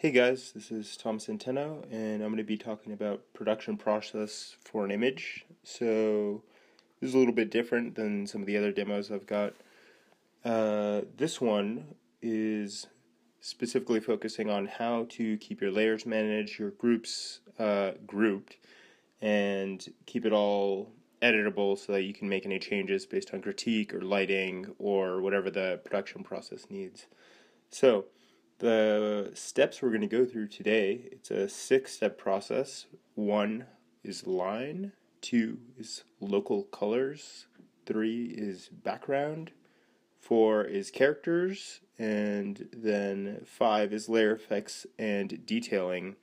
Hey guys, this is Tom Centeno, and I'm going to be talking about production process for an image. So this is a little bit different than some of the other demos I've got. This one is specifically focusing on how to keep your layers managed, your groups grouped, and keep it all editable so that you can make any changes based on critique or lighting or whatever the production process needs. So the steps we're going to go through today, it's a 6-step process. 1 is line, 2 is local colors, 3 is background, 4 is characters, and then 5 is layer effects and detailing.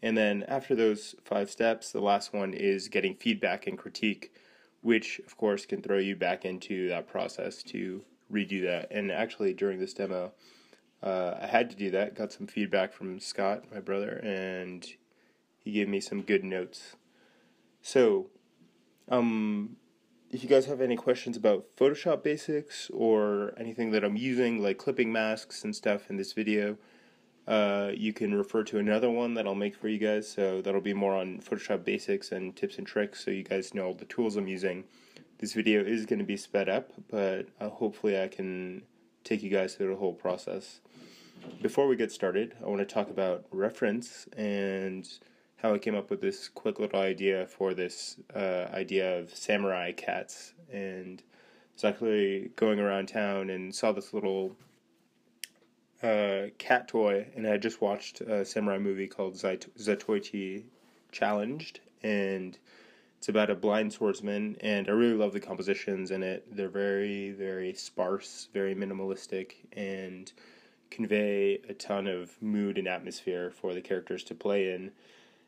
And then after those 5 steps, the last one is getting feedback and critique, which of course can throw you back into that process to redo that. And actually during this demo, I had to do that, got some feedback from Scott, my brother, and he gave me some good notes. So, if you guys have any questions about Photoshop basics or anything that I'm using, like clipping masks and stuff in this video, you can refer to another one that I'll make for you guys. So that'll be more on Photoshop basics and tips and tricks so you guys know all the tools I'm using. This video is going to be sped up, but hopefully I can take you guys through the whole process. Before we get started, I want to talk about reference and how I came up with this quick little idea for this idea of samurai cats. And I was actually going around town and saw this little cat toy, and I had just watched a samurai movie called Zatoichi Challenged, and it's about a blind swordsman, and I really love the compositions in it. They're very, very sparse, very minimalistic, and convey a ton of mood and atmosphere for the characters to play in.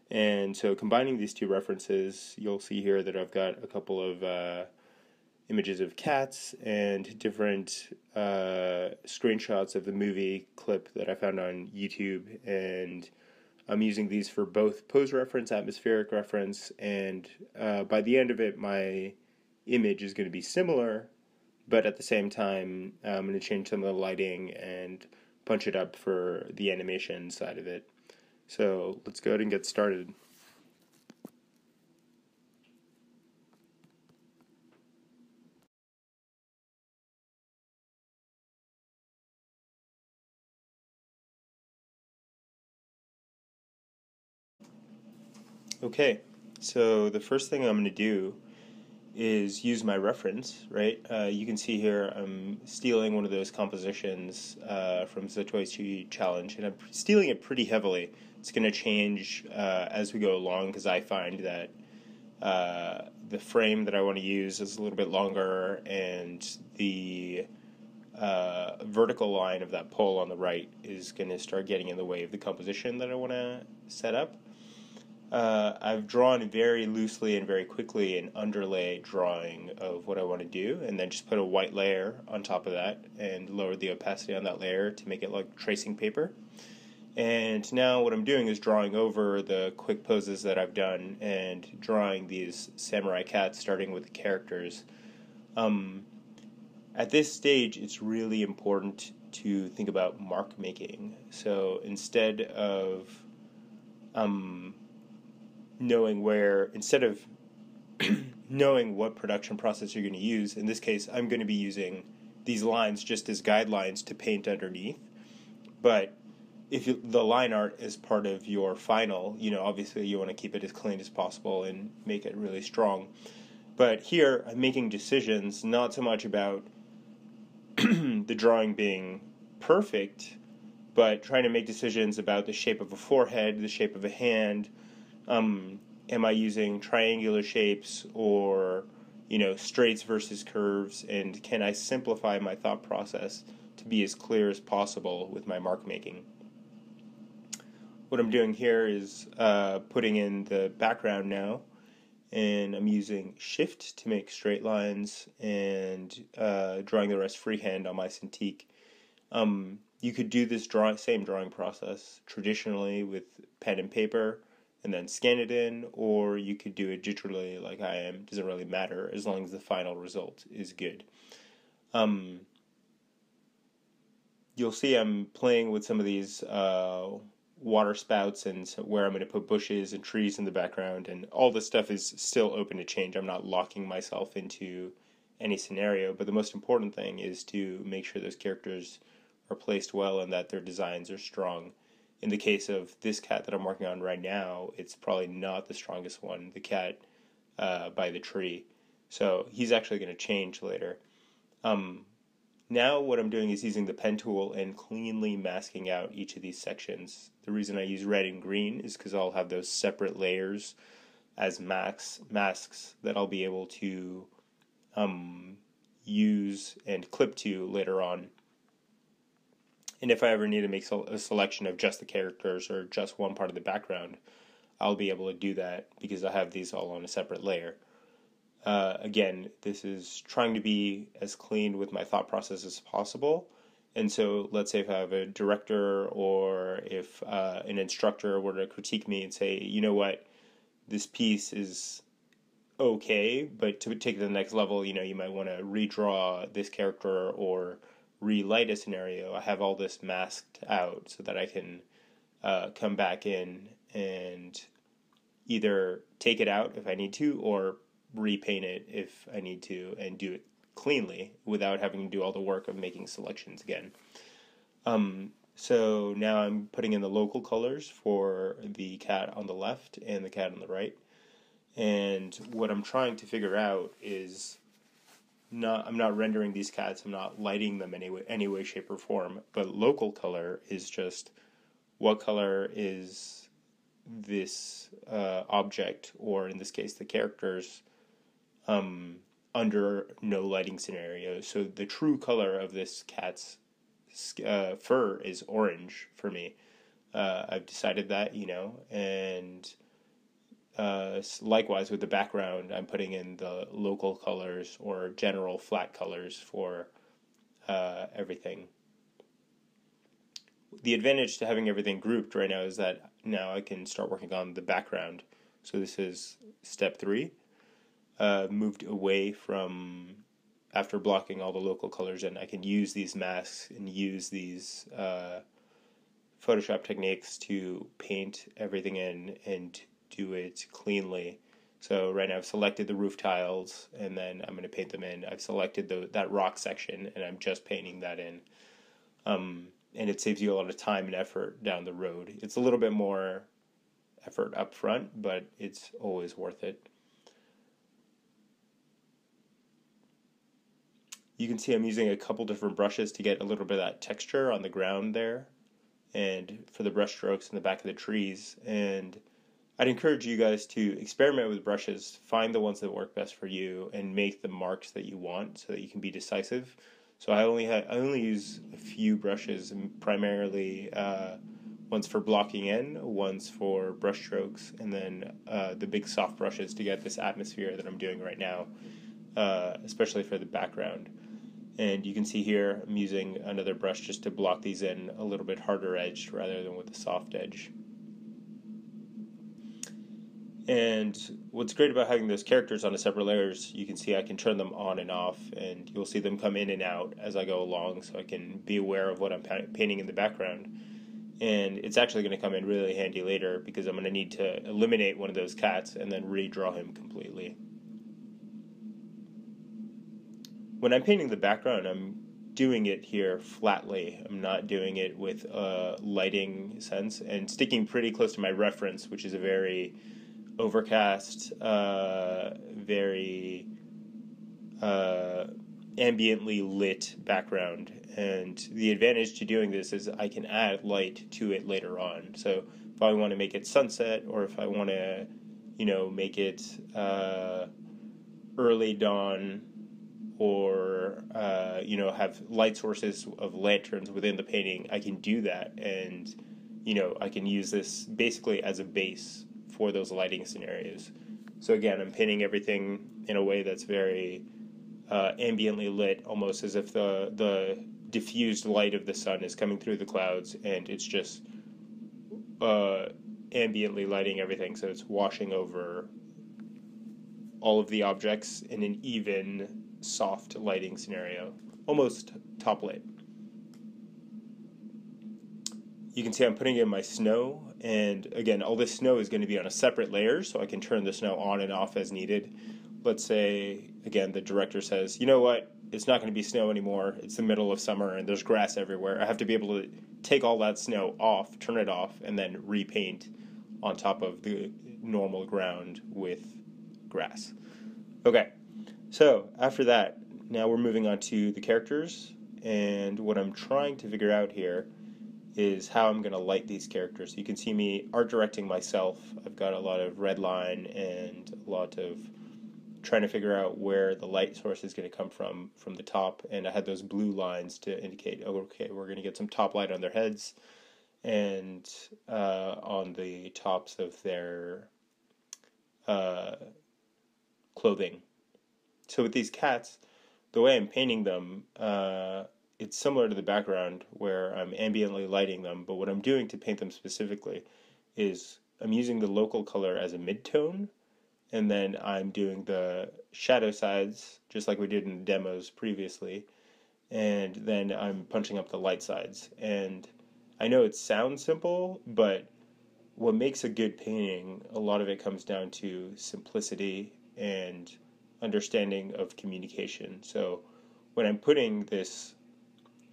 And so combining these two references, you'll see here that I've got a couple of images of cats and different screenshots of the movie clip that I found on YouTube, and I'm using these for both pose reference, atmospheric reference, and by the end of it, my image is going to be similar, but at the same time, I'm going to change some of the lighting and punch it up for the animation side of it. So let's go ahead and get started. Okay, so the first thing I'm going to do is use my reference, right? You can see here I'm stealing one of those compositions from Zatoichi Challenge, and I'm stealing it pretty heavily. It's going to change as we go along because I find that the frame that I want to use is a little bit longer, and the vertical line of that pole on the right is going to start getting in the way of the composition that I want to set up. I've drawn very loosely and very quickly an underlay drawing of what I want to do, and then just put a white layer on top of that and lowered the opacity on that layer to make it like tracing paper. And now what I'm doing is drawing over the quick poses that I've done and drawing these samurai cats starting with the characters. At this stage, it's really important to think about mark making. So instead of knowing what production process you're going to use, in this case, I'm going to be using these lines just as guidelines to paint underneath. But if the line art is part of your final, obviously you want to keep it as clean as possible and make it really strong. But here, I'm making decisions not so much about the drawing being perfect, but trying to make decisions about the shape of a forehead, the shape of a hand. Am I using triangular shapes or, straights versus curves, and can I simplify my thought process to be as clear as possible with my mark making? What I'm doing here is putting in the background now, and I'm using Shift to make straight lines and drawing the rest freehand on my Cintiq. You could do this same drawing process traditionally with pen and paper and then scan it in, or you could do it digitally like I am. It doesn't really matter as long as the final result is good. You'll see I'm playing with some of these water spouts and where I'm going to put bushes and trees in the background, and all this stuff is still open to change. I'm not locking myself into any scenario, but the most important thing is to make sure those characters are placed well and that their designs are strong. In the case of this cat that I'm working on right now, it's probably not the strongest one, the cat by the tree. So he's actually going to change later. Now what I'm doing is using the pen tool and cleanly masking out each of these sections. The reason I use red and green is because I'll have those separate layers as masks that I'll be able to use and clip to later on. And if I ever need to make a selection of just the characters or just one part of the background, I'll be able to do that because I have these all on a separate layer. Again, this is trying to be as clean with my thought process as possible. And so let's say if I have a director or if an instructor were to critique me and say, you know what, this piece is okay, but to take it to the next level, you might want to redraw this character or relight a scenario. I have all this masked out so that I can come back in and either take it out if I need to or repaint it if I need to and do it cleanly without having to do all the work of making selections again. So now I'm putting in the local colors for the cat on the left and the cat on the right. And what I'm trying to figure out is I'm not rendering these cats, I'm not lighting them any way, shape, or form, but local color is just what color is this object, or in this case the characters, under no lighting scenario. So the true color of this cat's fur is orange for me. I've decided that, and likewise with the background, I'm putting in the local colors or general flat colors for everything. The advantage to having everything grouped right now is that now I can start working on the background. So this is step 3. Moved away from, after blocking all the local colors in, I can use these masks and use these Photoshop techniques to paint everything in and do it cleanly. So right now I've selected the roof tiles and then I'm going to paint them in. I've selected that rock section and I'm just painting that in. And it saves you a lot of time and effort down the road. It's a little bit more effort up front, but it's always worth it. You can see I'm using a couple different brushes to get a little bit of that texture on the ground there and for the brush strokes in the back of the trees. And I'd encourage you guys to experiment with brushes, find the ones that work best for you, and make the marks that you want so that you can be decisive. So I only use a few brushes, primarily one's for blocking in, one's for brush strokes, and then the big soft brushes to get this atmosphere that I'm doing right now, especially for the background. And you can see here I'm using another brush just to block these in a little bit harder edged rather than with the soft edge. And what's great about having those characters on a separate layers, you can see I can turn them on and off, and you'll see them come in and out as I go along, so I can be aware of what I'm painting in the background. And it's actually going to come in really handy later because I'm going to need to eliminate one of those cats and then redraw him completely. When I'm painting the background, I'm doing it here flatly. I'm not doing it with a lighting sense and sticking pretty close to my reference, which is a very overcast, very ambiently lit background. And the advantage to doing this is I can add light to it later on. So if I want to make it sunset, or if I want to, make it early dawn, or have light sources of lanterns within the painting, I can do that, and I can use this basically as a base for those lighting scenarios. So again, I'm painting everything in a way that's very ambiently lit, almost as if the diffused light of the sun is coming through the clouds, and it's just ambiently lighting everything, so it's washing over all of the objects in an even, soft lighting scenario, almost top lit. you can see I'm putting in my snow, and again, all this snow is going to be on a separate layer, so I can turn the snow on and off as needed. Let's say, again, the director says, you know what, it's not going to be snow anymore, it's the middle of summer and there's grass everywhere. I have to be able to take all that snow off, turn it off, and then repaint on top of the normal ground with grass. Okay, so after that, now we're moving on to the characters, and what I'm trying to figure out here is how I'm going to light these characters. You can see me art directing myself. I've got a lot of red line and a lot of trying to figure out where the light source is going to come from the top, and I had those blue lines to indicate, oh, okay, we're going to get some top light on their heads and on the tops of their clothing. So with these cats, the way I'm painting them, it's similar to the background where I'm ambiently lighting them, but what I'm doing to paint them specifically is I'm using the local color as a mid-tone, and then I'm doing the shadow sides, just like we did in the demos previously, and then I'm punching up the light sides. And I know it sounds simple, but what makes a good painting, a lot of it comes down to simplicity and understanding of communication. So when I'm putting this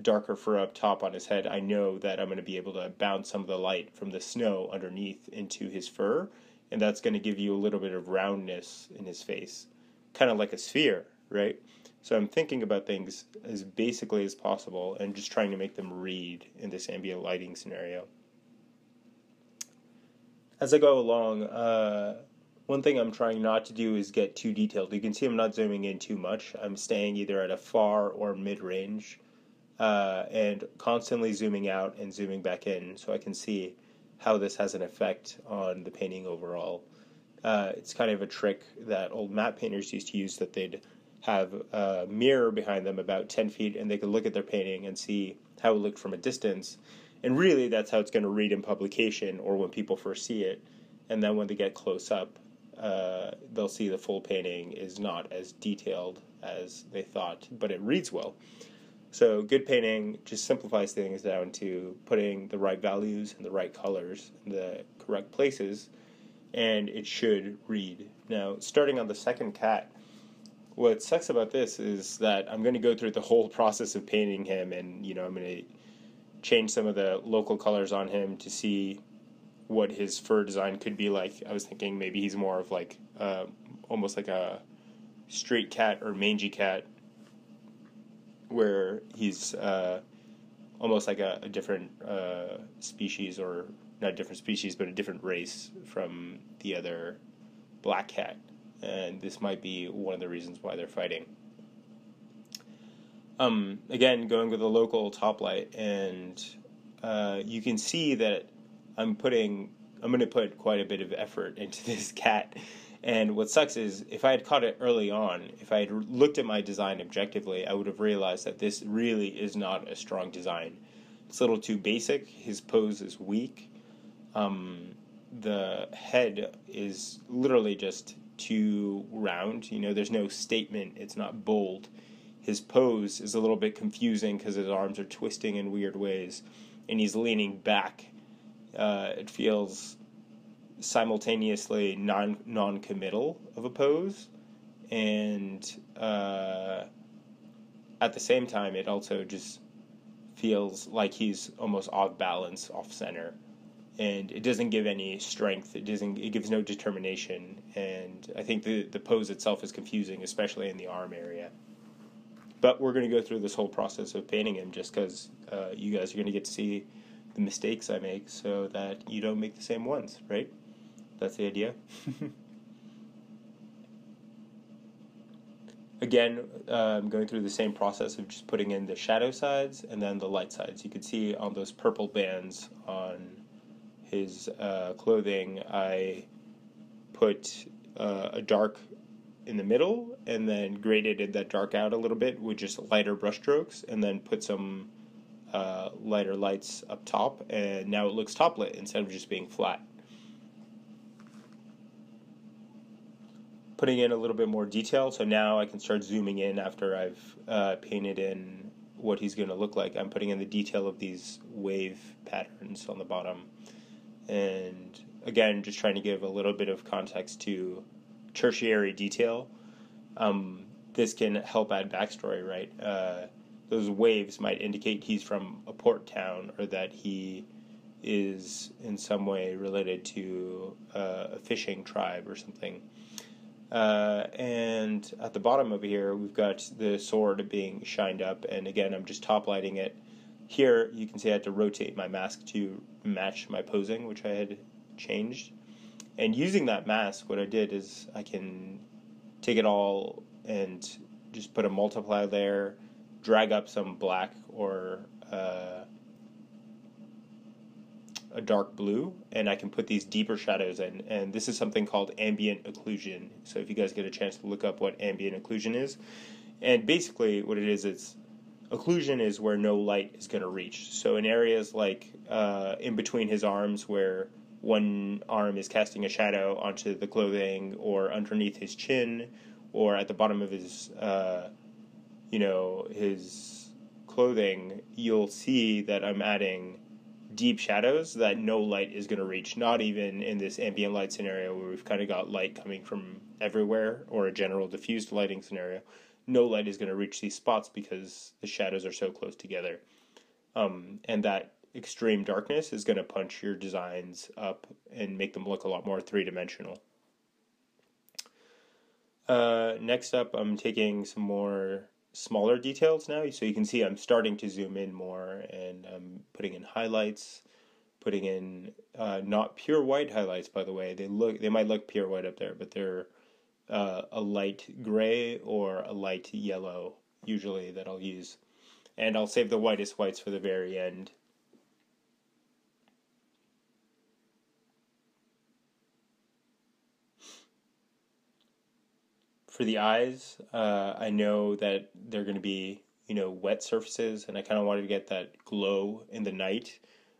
darker fur up top on his head, I know that I'm going to be able to bounce some of the light from the snow underneath into his fur, and that's going to give you a little bit of roundness in his face, kind of like a sphere, right? So I'm thinking about things as basically as possible and just trying to make them read in this ambient lighting scenario. As I go along, one thing I'm trying not to do is get too detailed. You can see I'm not zooming in too much. I'm staying either at a far or mid-range, and constantly zooming out and zooming back in so I can see how this has an effect on the painting overall. It's kind of a trick that old matte painters used to use, that they'd have a mirror behind them about 10 feet and they could look at their painting and see how it looked from a distance. And really that's how it's going to read in publication or when people first see it. And then when they get close up, they'll see the full painting is not as detailed as they thought, but it reads well. So good painting just simplifies things down to putting the right values and the right colors in the correct places, and it should read. Now, starting on the second cat, what sucks about this is that I'm going to go through the whole process of painting him, and I'm going to change some of the local colors on him to see what his fur design could be like. I was thinking maybe he's more of like almost like a straight cat or mangy cat, where he's almost like a different species, or not a different species, but a different race from the other black cat. And this might be one of the reasons why they're fighting. Again, going with the local top light, and you can see that I'm going to put quite a bit of effort into this cat. And what sucks is, if I had caught it early on, if I had looked at my design objectively, I would have realized that this really is not a strong design. It's a little too basic. His pose is weak. The head is literally just too round. There's no statement. It's not bold. His pose is a little bit confusing because his arms are twisting in weird ways, and he's leaning back. It feels simultaneously non-committal of a pose, and at the same time it also just feels like he's almost off balance, off center, and it doesn't give any strength. It gives no determination, and I think the pose itself is confusing, especially in the arm area. But we're going to go through this whole process of painting him just because you guys are going to get to see the mistakes I make so that you don't make the same ones, right? That's the idea. Again, I'm going through the same process of just putting in the shadow sides and then the light sides. You can see on those purple bands on his clothing, I put a dark in the middle and then graded that dark out a little bit with just lighter brush strokes, and then put some lighter lights up top, and now it looks top lit instead of just being flat. Putting in a little bit more detail, so now I can start zooming in after I've painted in what he's going to look like. I'm putting in the detail of these wave patterns on the bottom. And again, just trying to give a little bit of context to tertiary detail. This can help add backstory, right? Those waves might indicate he's from a port town, or that he is in some way related to a fishing tribe or something. And at the bottom over here, we've got the sword being shined up, and again, I'm just top lighting it. Here, you can see I had to rotate my mask to match my posing, which I had changed. And using that mask, what I did is I can take it all and just put a multiply layer, drag up some black or a dark blue, and I can put these deeper shadows in. And this is something called Ambient Occlusion. So if you guys get a chance to look up what Ambient Occlusion is. And basically what it is, occlusion is where no light is going to reach. So in areas like in between his arms, where one arm is casting a shadow onto the clothing, or underneath his chin, or at the bottom of his, his clothing, you'll see that I'm adding deep shadows that no light is going to reach, not even in this ambient light scenario where we've kind of got light coming from everywhere, or a general diffused lighting scenario. No light is going to reach these spots because the shadows are so close together. And that extreme darkness is going to punch your designs up and make them look a lot more three-dimensional. Next up, I'm taking some more smaller details now, so you can see I'm starting to zoom in more, and I'm putting in highlights, putting in not pure white highlights, by the way. They might look pure white up there, but they're a light gray or a light yellow usually that I'll use, and I'll save the whitest whites for the very end. For the eyes, I know that they're going to be, wet surfaces, and I kind of wanted to get that glow in the night.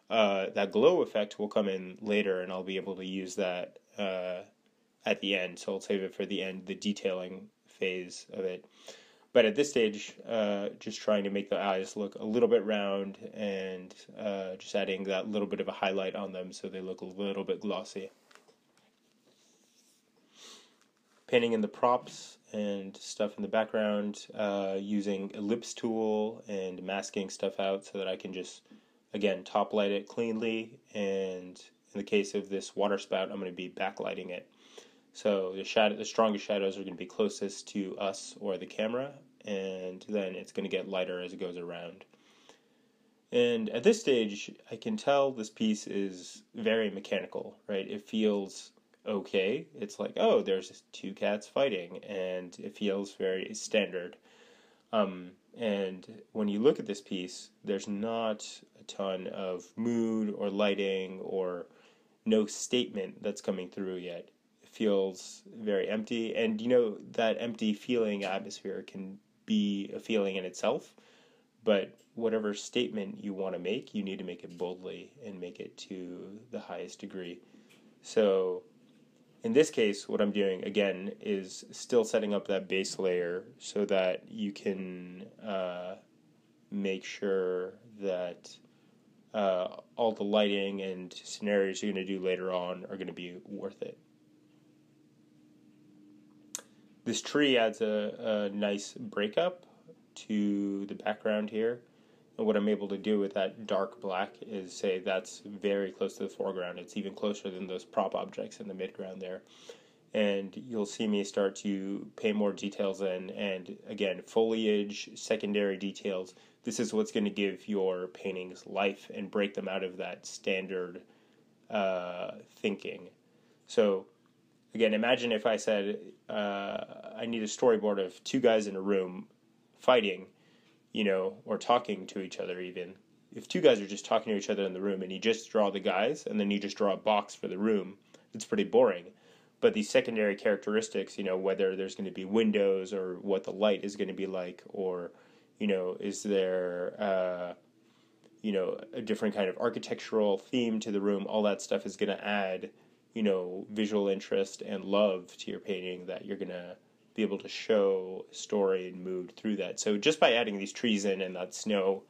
That glow effect will come in later, and I'll be able to use that at the end, so I'll save it for the end, the detailing phase of it. But at this stage, just trying to make the eyes look a little bit round, and just adding that little bit of a highlight on them so they look a little bit glossy. Painting in the props and stuff in the background, using ellipse tool and masking stuff out so that I can just, again, top light it cleanly, and in the case of this water spout, I'm going to be backlighting it. So the strongest shadows are going to be closest to us or the camera, and then it's going to get lighter as it goes around. And at this stage, I can tell this piece is very mechanical, right? It feels okay. It's like, oh, there's two cats fighting, and it feels very standard. And when you look at this piece, there's not a ton of mood or lighting or no statement that's coming through yet. It feels very empty, and that empty feeling atmosphere can be a feeling in itself, but whatever statement you want to make, you need to make it boldly and make it to the highest degree. So in this case, what I'm doing, again, is still setting up that base layer so that you can make sure that all the lighting and scenarios you're going to do later on are going to be worth it. This tree adds a nice breakup to the background here. And what I'm able to do with that dark black is say that's very close to the foreground. It's even closer than those prop objects in the midground there. And you'll see me start to paint more details in, and again, foliage, secondary details. This is what's going to give your paintings life and break them out of that standard thinking. So again, imagine if I said I need a storyboard of two guys in a room fighting, or talking to each other even. If two guys are just talking to each other in the room and you just draw the guys and then you just draw a box for the room, it's pretty boring. But these secondary characteristics, whether there's going to be windows or what the light is going to be like, or, is there, a different kind of architectural theme to the room, all that stuff is going to add, visual interest and love to your painting that you're going to be able to show story and mood through that. So just by adding these trees in and that snow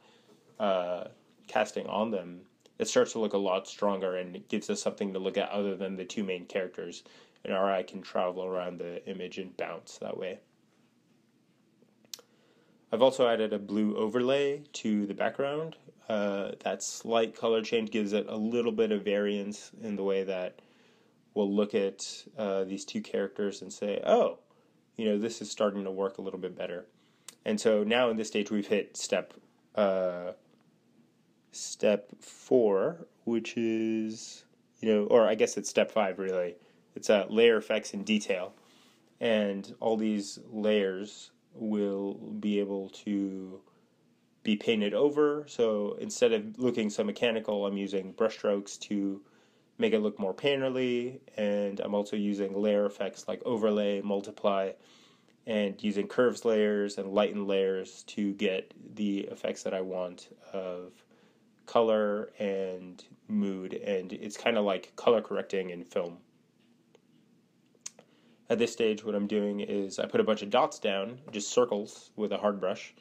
casting on them, it starts to look a lot stronger, and it gives us something to look at other than the two main characters, and our eye can travel around the image and bounce that way. I've also added a blue overlay to the background. That slight color change gives it a little bit of variance in the way that we'll look at these two characters and say, oh, this is starting to work a little bit better. And so now in this stage we've hit step 4, which is, or I guess it's step 5 really. It's layer effects and detail. And all these layers will be able to be painted over. So instead of looking so mechanical, I'm using brushstrokes to make it look more painterly, and I'm also using layer effects like overlay, multiply, and using curves layers and lighten layers to get the effects that I want of color and mood, and it's kind of like color correcting in film. At this stage, what I'm doing is I put a bunch of dots down, just circles with a hard brush,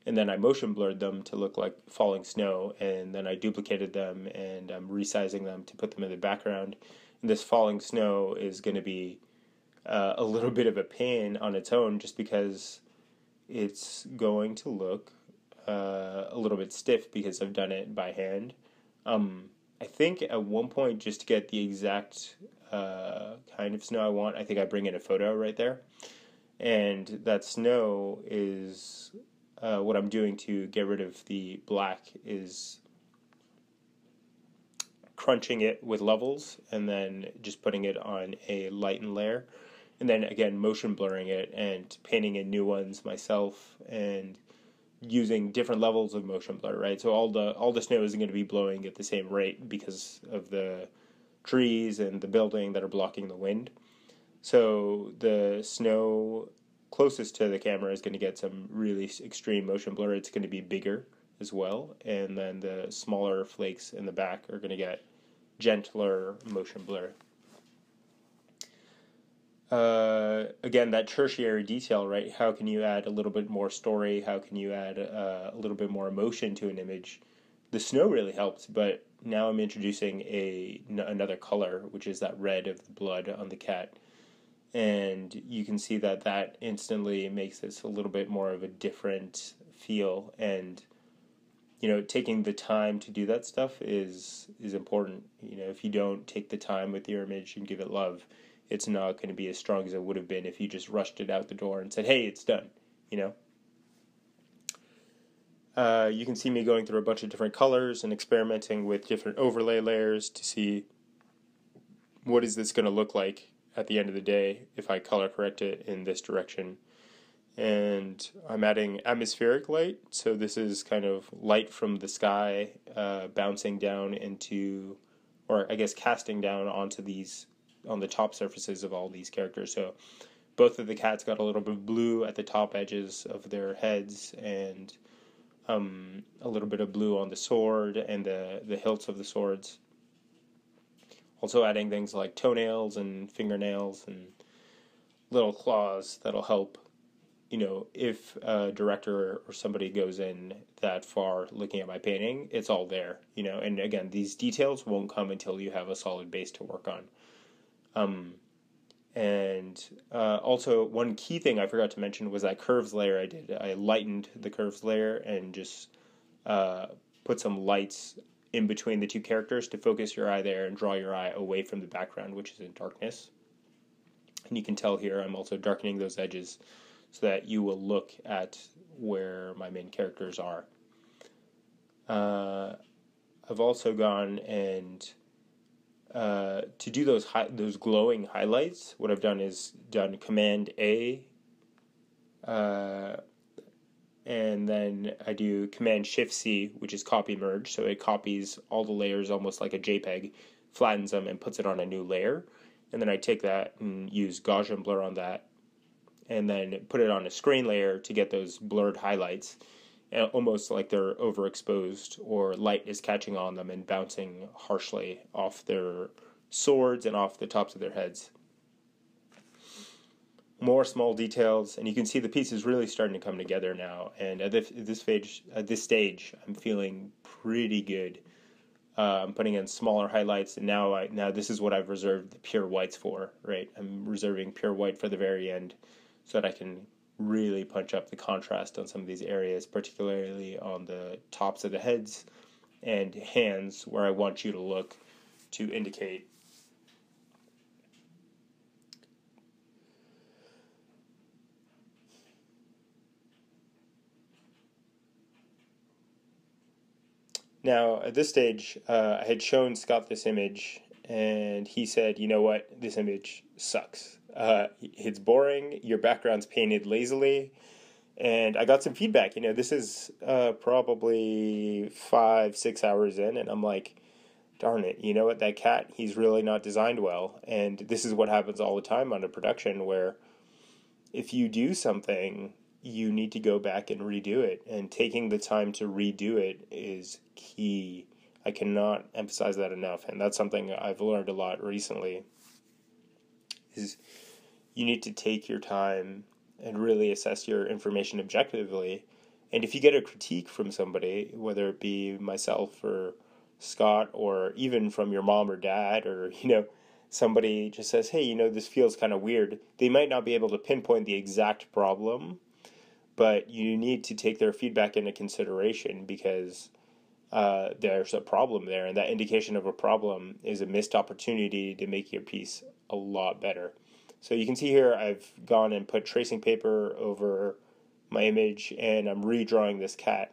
and then I motion blurred them to look like falling snow, and then I duplicated them, and I'm resizing them to put them in the background. And this falling snow is going to be a little bit of a pain on its own, just because it's going to look a little bit stiff because I've done it by hand. I think at one point, just to get the exact kind of snow I want, I think I bring in a photo right there, and that snow is what I'm doing to get rid of the black is crunching it with levels and then just putting it on a lighten layer, and then again motion blurring it and painting in new ones myself and using different levels of motion blur, right? So all the snow isn't going to be blowing at the same rate because of the trees and the building that are blocking the wind. So the snow closest to the camera is going to get some really extreme motion blur. It's going to be bigger as well, and then the smaller flakes in the back are going to get gentler motion blur. Again, that tertiary detail, right? How can you add a little bit more story? How can you add a little bit more emotion to an image? The snow really helps, but now I'm introducing another color, which is that red of the blood on the cat. And you can see that instantly makes this a little bit more of a different feel. And, taking the time to do that stuff is important. If you don't take the time with your image and give it love, it's not going to be as strong as it would have been if you just rushed it out the door and said, hey, it's done, You can see me going through a bunch of different colors and experimenting with different overlay layers to see what is this going to look like at the end of the day if I color correct it in this direction. And I'm adding atmospheric light, so this is kind of light from the sky bouncing down into, or I guess casting down onto on the top surfaces of all these characters. So both of the cats got a little bit of blue at the top edges of their heads, and a little bit of blue on the sword and the hilts of the swords. Also adding things like toenails and fingernails and little claws that'll help, if a director or somebody goes in that far looking at my painting, it's all there, and again, these details won't come until you have a solid base to work on. And also one key thing I forgot to mention was that curves layer I did. I lightened the curves layer and just put some lights in between the two characters to focus your eye there and draw your eye away from the background, which is in darkness. And you can tell here I'm also darkening those edges so that you will look at where my main characters are. I've also gone and to do those glowing highlights, what I've done is done Command A, and then I do Command Shift C, which is copy merge, so it copies all the layers almost like a JPEG, flattens them, and puts it on a new layer. And then I take that and use Gaussian blur on that, and then put it on a screen layer to get those blurred highlights, almost like they're overexposed or light is catching on them and bouncing harshly off their swords and off the tops of their heads. more small details, and you can see the piece is really starting to come together now. And at this stage, I'm feeling pretty good. I'm putting in smaller highlights, and now this is what I've reserved the pure whites for, right? I'm reserving pure white for the very end so that I can really punch up the contrast on some of these areas, particularly on the tops of the heads and hands where I want you to look to indicate. Now, at this stage, I had shown Scott this image, and he said, you know what, this image sucks. It's boring, your background's painted lazily, and I got some feedback. This is probably 5-6 hours in, and I'm like, darn it, you know what, that cat, he's really not designed well. And this is what happens all the time under production, where if you do something, you need to go back and redo it. And taking the time to redo it is key. I cannot emphasize that enough. And that's something I've learned a lot recently, is you need to take your time and really assess your information objectively. And if you get a critique from somebody, whether it be myself or Scott, or even from your mom or dad, or, somebody just says, hey, this feels kind of weird. They might not be able to pinpoint the exact problem, but you need to take their feedback into consideration, because there's a problem there, and that indication of a problem is a missed opportunity to make your piece a lot better. So you can see here I've gone and put tracing paper over my image, and I'm redrawing this cat.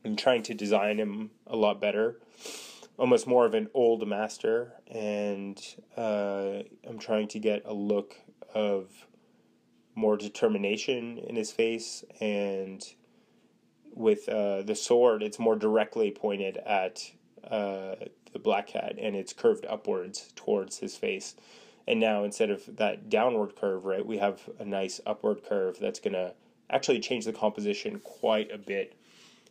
I'm trying to design him a lot better, almost more of an old master, and I'm trying to get a look of more determination in his face, and with the sword, it's more directly pointed at the black cat, and it's curved upwards towards his face. And now, instead of that downward curve, right, we have a nice upward curve that's going to actually change the composition quite a bit.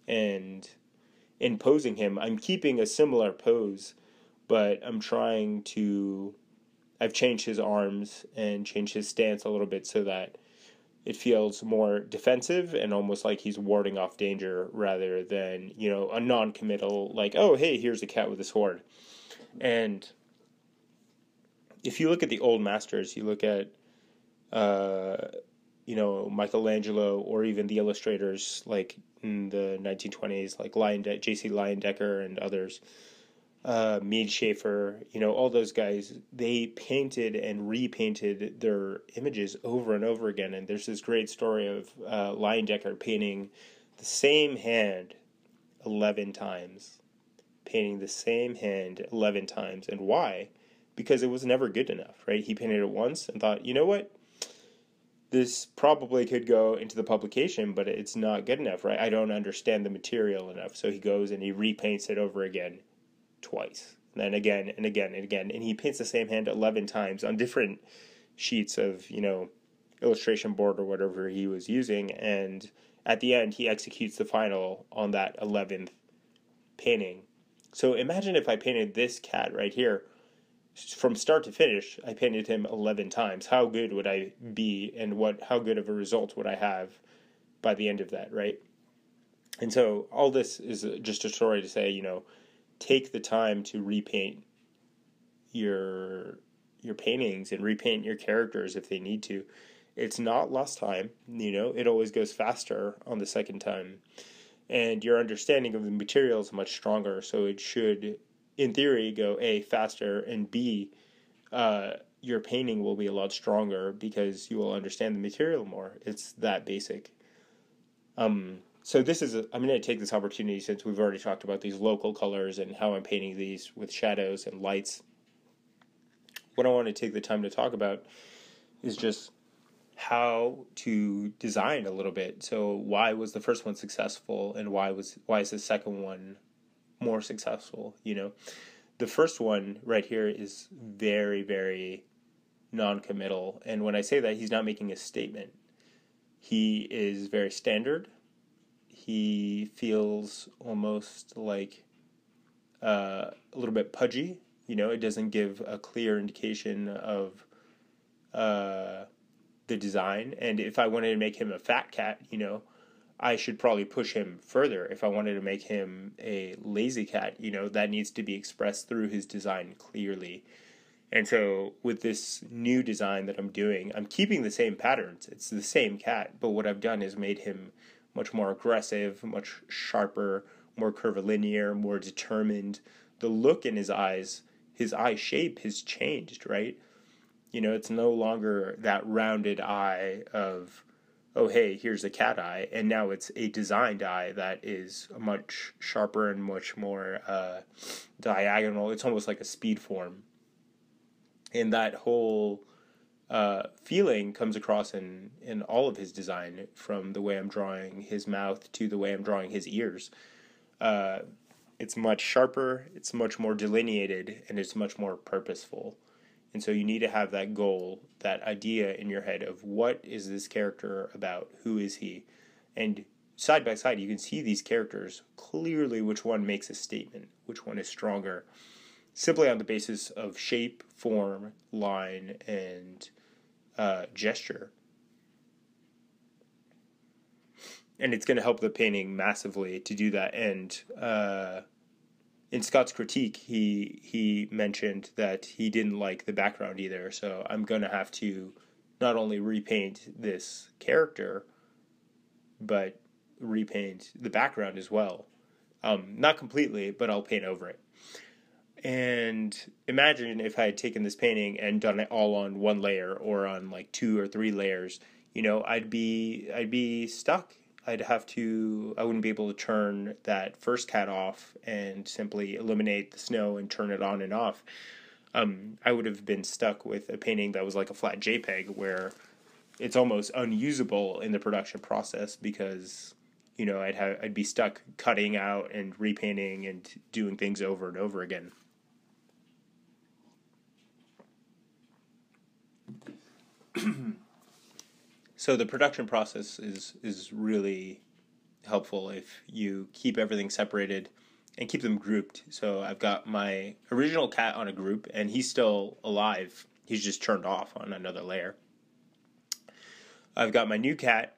And in posing him, I'm keeping a similar pose, but I've changed his arms and changed his stance a little bit so that it feels more defensive and almost like he's warding off danger, rather than, a non-committal, like, oh, hey, here's a cat with a sword. And if you look at the old masters, you look at, Michelangelo, or even the illustrators like in the 1920s, like J.C. Leyendecker and others, Mead Schaefer, all those guys, they painted and repainted their images over and over again. And there's this great story of Leyendecker painting the same hand 11 times. Painting the same hand 11 times. And why? Because it was never good enough, right? He painted it once and thought, you know what? This probably could go into the publication, but it's not good enough, right? I don't understand the material enough. So he goes and he repaints it over again twice, and then again and again and again. And he paints the same hand 11 times on different sheets of, illustration board or whatever he was using. And at the end, he executes the final on that 11th painting. So imagine if I painted this cat right here from start to finish. I painted him 11 times. How good would I be, and how good of a result would I have by the end of that, right? And so all this is just a story to say, take the time to repaint your paintings and repaint your characters if they need to. It's not lost time, it always goes faster on the second time. And your understanding of the material is much stronger, so it should, in theory, go A, faster, and B, your painting will be a lot stronger because you will understand the material more. It's that basic. So I'm going to take this opportunity, since we've already talked about these local colors and how I'm painting these with shadows and lights. What I want to take the time to talk about is just how to design a little bit. So why was the first one successful, and why is the second one more successful? The first one right here is very, very non-committal. And when I say that, he's not making a statement. He is very standard. He feels almost like a little bit pudgy. It doesn't give a clear indication of the design. And if I wanted to make him a fat cat, I should probably push him further. If I wanted to make him a lazy cat, that needs to be expressed through his design clearly. And so with this new design that I'm doing, I'm keeping the same patterns. It's the same cat, but what I've done is made him much more aggressive, much sharper, more curvilinear, more determined. The look in his eyes, his eye shape has changed, right? It's no longer that rounded eye of, oh, hey, here's a cat eye, and now it's a designed eye that is much sharper and much more diagonal. It's almost like a speed form. And that whole feeling comes across in all of his design, from the way I'm drawing his mouth to the way I'm drawing his ears. It's much sharper, it's much more delineated, and it's much more purposeful. And so you need to have that goal, that idea in your head of what is this character about? Who is he? And side by side, you can see these characters clearly, which one makes a statement, which one is stronger, simply on the basis of shape, form, line, and gesture. And it's going to help the painting massively to do that. And in Scott's critique, he mentioned that he didn't like the background either. So I'm going to have to not only repaint this character, but repaint the background as well. Not completely, but I'll paint over it. And imagine if I had taken this painting and done it all on one layer or on like 2 or 3 layers, I'd be stuck. I wouldn't be able to turn that first cat off and simply eliminate the snow and turn it on and off. I would have been stuck with a painting that was like a flat JPEG where it's almost unusable in the production process because, I'd be stuck cutting out and repainting and doing things over and over again. So the production process is really helpful if you keep everything separated and keep them grouped. So I've got my original cat on a group, and he's still alive. He's just turned off on another layer. I've got my new cat,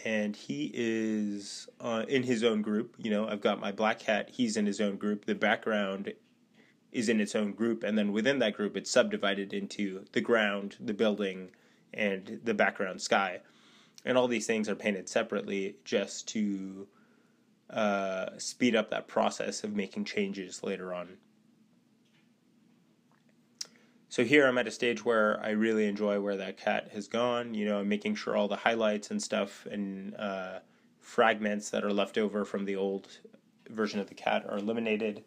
and he is in his own group. I've got my black cat. He's in his own group. The background is in its own group, and then within that group, it's subdivided into the ground, the building, and the background sky. And all these things are painted separately just to speed up that process of making changes later on. So here I'm at a stage where I really enjoy where that cat has gone. I'm making sure all the highlights and stuff and fragments that are left over from the old version of the cat are eliminated,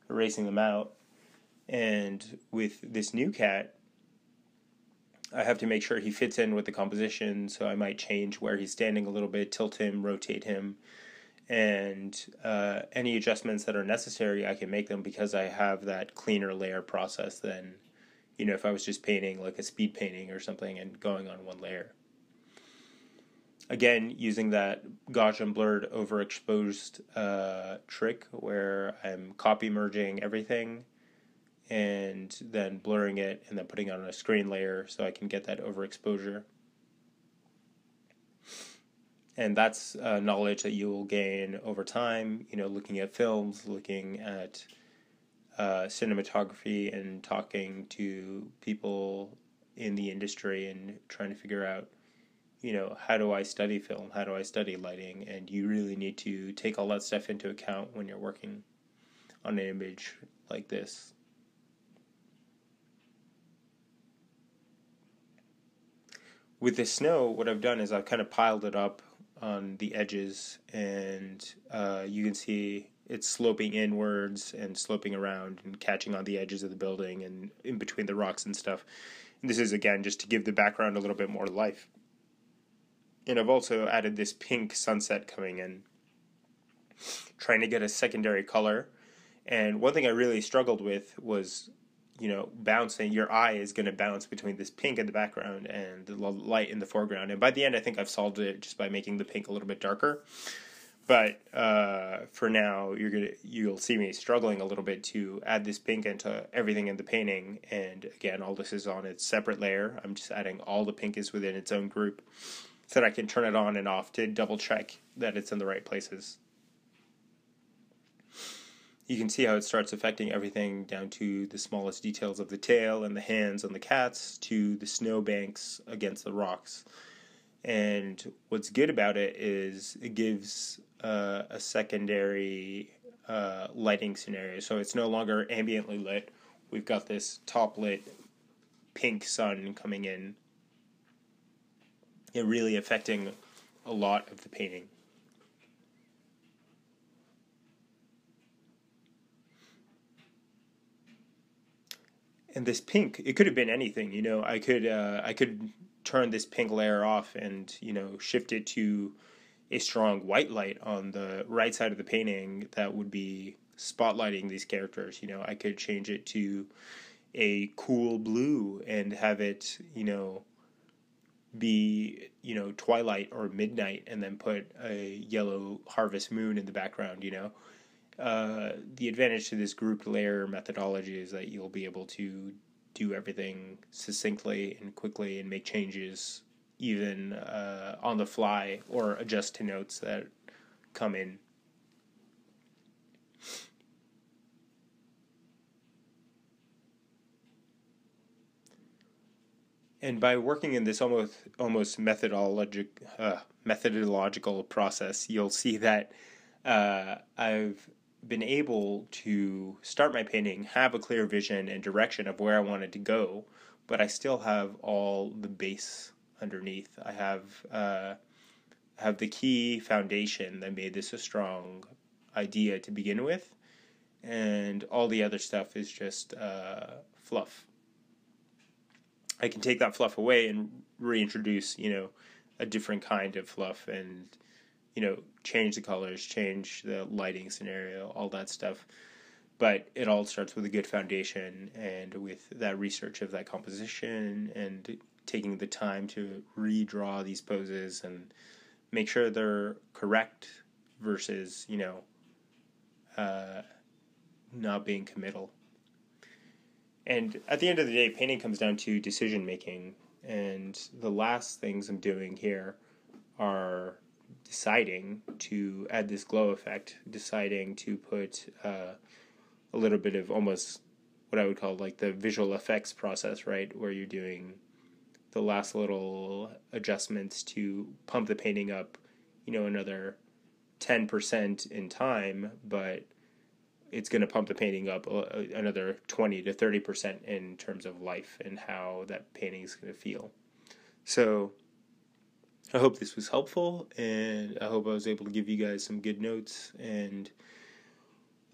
erasing them out. And with this new cat, I have to make sure he fits in with the composition, so I might change where he's standing a little bit, tilt him, rotate him, and any adjustments that are necessary, I can make them because I have that cleaner layer process than, if I was just painting like a speed painting or something and going on one layer. Again, using that Gaussian blurred overexposed trick where I'm copy merging everything and then blurring it and then putting it on a screen layer so I can get that overexposure. And that's knowledge that you will gain over time, looking at films, looking at cinematography and talking to people in the industry and trying to figure out, how do I study film? How do I study lighting? And you really need to take all that stuff into account when you're working on an image like this. With the snow, what I've done is I've kind of piled it up on the edges, and you can see it's sloping inwards and sloping around and catching on the edges of the building and in between the rocks and stuff. And this is, again, just to give the background a little bit more life. And I've also added this pink sunset coming in, trying to get a secondary color. And one thing I really struggled with was, bouncing. Your eye is going to bounce between this pink in the background and the light in the foreground. And by the end, I think I've solved it just by making the pink a little bit darker. But for now, you'll see me struggling a little bit to add this pink into everything in the painting. And again, all this is on its separate layer. I'm just adding all the pink is within its own group so that I can turn it on and off to double check that it's in the right places. You can see how it starts affecting everything down to the smallest details of the tail and the hands on the cats to the snowbanks against the rocks. And what's good about it is it gives a secondary lighting scenario. So it's no longer ambiently lit. We've got this top lit pink sun coming in and really affecting a lot of the painting. And this pink, it could have been anything, you know. I could turn this pink layer off and, you know, shift it to a strong white light on the right side of the painting that would be spotlighting these characters. You know, I could change it to a cool blue and have it, you know, be, you know, twilight or midnight, and then put a yellow harvest moon in the background, you know. The advantage to this grouped layer methodology is that you'll be able to do everything succinctly and quickly and make changes even on the fly or adjust to notes that come in. And by working in this almost methodological process, you'll see that I've been able to start my painting, have a clear vision and direction of where I wanted to go, but I still have all the base underneath. I have the key foundation that made this a strong idea to begin with, and all the other stuff is just fluff. I can take that fluff away and reintroduce, you know, a different kind of fluff and, you know, change the colors, change the lighting scenario, all that stuff. But it all starts with a good foundation and with that research of that composition and taking the time to redraw these poses and make sure they're correct versus, you know, not being committal. And at the end of the day, painting comes down to decision making. And the last things I'm doing here are deciding to add this glow effect, deciding to put a little bit of almost what I would call like the visual effects process, right? Where you're doing the last little adjustments to pump the painting up, you know, another 10% in time, but it's going to pump the painting up another 20 to 30% in terms of life and how that painting is going to feel. So I hope this was helpful, and I hope I was able to give you guys some good notes. And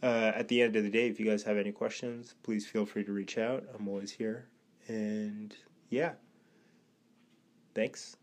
at the end of the day, if you guys have any questions, please feel free to reach out. I'm always here. And yeah, thanks.